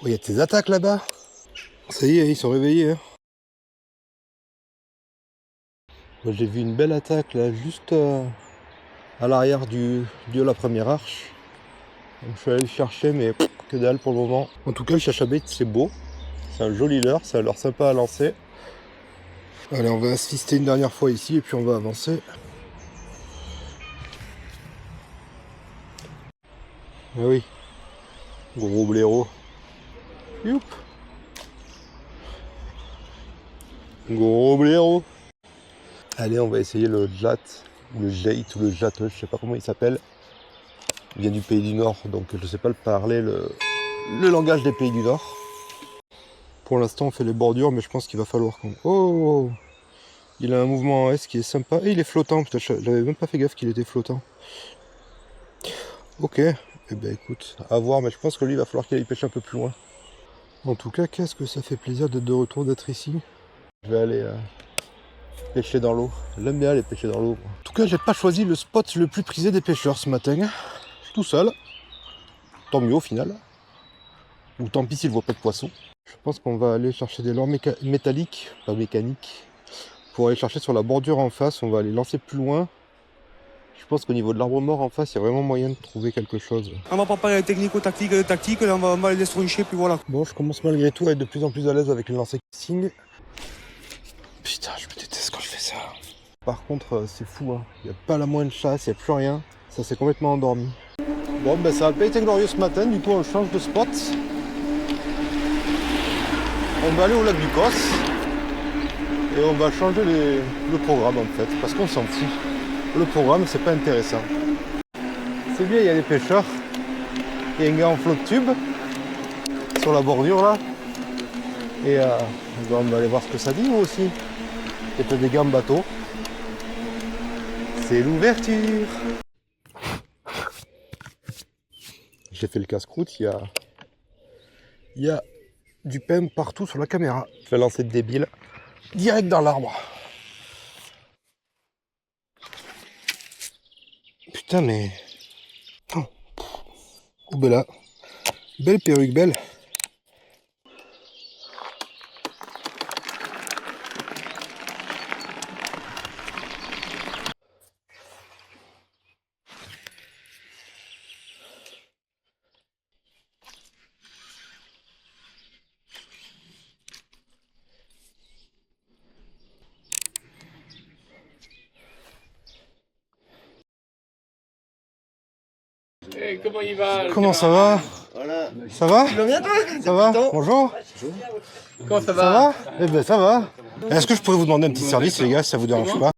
Oh, il y a tes attaques là-bas. Ça y est, ils sont réveillés. Hein. J'ai vu une belle attaque là, juste à l'arrière de la première arche. Donc, je suis allé le chercher, mais que dalle pour le moment. En tout cas, le chasse à bait, c'est beau. C'est un joli leurre, c'est un leurre sympa à lancer. Allez, on va assister une dernière fois ici et puis on va avancer. Ah oui, gros blaireau. Youp. Gros blaireau. Allez, on va essayer le jat, ou le jate, ou le jate, je sais pas comment il s'appelle. Il vient du pays du Nord, donc je sais pas le parler, le langage des pays du Nord. Pour l'instant, on fait les bordures, mais je pense qu'il va falloir qu'on... Oh, il a un mouvement en S qui est sympa. Et il est flottant, putain, j'avais même pas fait gaffe qu'il était flottant. Ok, eh ben écoute, à voir, mais je pense que lui, il va falloir qu'il aille pêcher un peu plus loin. En tout cas, qu'est-ce que ça fait plaisir d'être de retour, d'être ici. Je vais aller pêcher dans l'eau. J'aime bien aller pêcher dans l'eau. En tout cas, j'ai pas choisi le spot le plus prisé des pêcheurs ce matin. Je suis tout seul. Tant mieux au final. Ou tant pis s'il ne voit pas de poisson. Je pense qu'on va aller chercher des leurres métalliques, pas mécaniques. Pour aller chercher sur la bordure en face, on va aller lancer plus loin. Je pense qu'au niveau de l'arbre mort en face, il y a vraiment moyen de trouver quelque chose. On va préparer les technico-tactiques, là on va les destroncher, puis voilà. Bon, je commence malgré tout à être de plus en plus à l'aise avec le lancer casting. Putain, je me déteste quand je fais ça. Par contre, c'est fou, hein. Il n'y a pas la moindre chasse, il n'y a plus rien. Ça s'est complètement endormi. Bon, ben ça n'a pas été glorieux ce matin, du coup on change de spot. On va aller au lac du Cos. Et on va changer le programme en fait, parce qu'on s'en fout. Le programme, c'est pas intéressant. C'est bien, il y a des pêcheurs. Il y a un gars en flotte tube sur la bordure là. Et on va aller voir ce que ça dit nous aussi. Il y a des gars en bateau. C'est l'ouverture. J'ai fait le casse-croûte, il y a du pain partout sur la caméra. Je vais lancer de débile direct dans l'arbre. Putain mais... Oh bella. Belle perruque, belle. Hey, comment il va? Comment ça va? Voilà. Ça va? Tu vas bien toi? Ça va? Bonjour. Comment ça va? Ça va? Eh ben ça va. Est-ce que je pourrais vous demander un petit service les gars si ça vous dérange pas?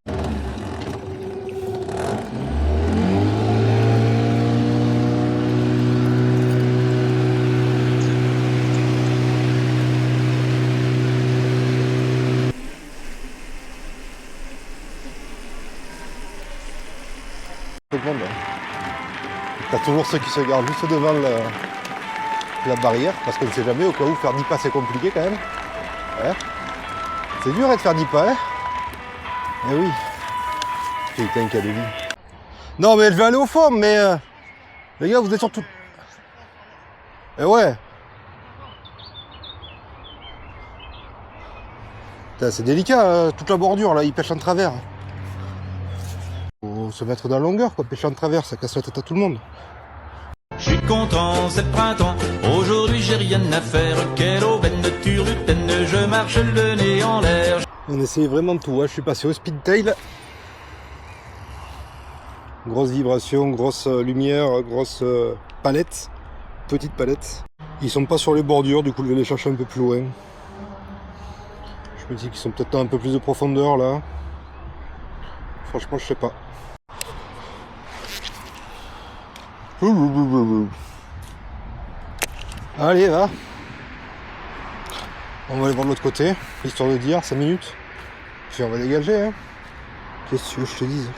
Tout le monde. T'as toujours ceux qui se gardent juste devant la barrière, parce qu'on ne sait jamais, au cas où faire 10 pas c'est compliqué quand même. Ouais. C'est dur de faire 10 pas, hein? Eh oui. Putain, quelle vie. Non mais je vais aller au fond, mais... les gars, vous êtes surtout... Eh ouais. Putain, c'est délicat, toute la bordure, là, ils pêchent en travers. Faut se mettre dans la longueur, quoi, pêcher en travers, ça casse la tête à tout le monde. Je suis content, c'est le printemps, aujourd'hui j'ai rien à faire, quelle aubaine de turlutaine, je marche le nez en l'air. On essayait vraiment de tout, hein. Je suis passé au speedtail. Grosse vibration, grosse lumière, grosse palette, petite palette. Ils sont pas sur les bordures, du coup je vais les chercher un peu plus loin. Je me dis qu'ils sont peut-être un peu plus de profondeur là. Franchement je sais pas. Allez, va. On va aller voir de l'autre côté, histoire de dire 5 minutes. Puis on va dégager, hein. Qu'est-ce que tu veux que je te dise?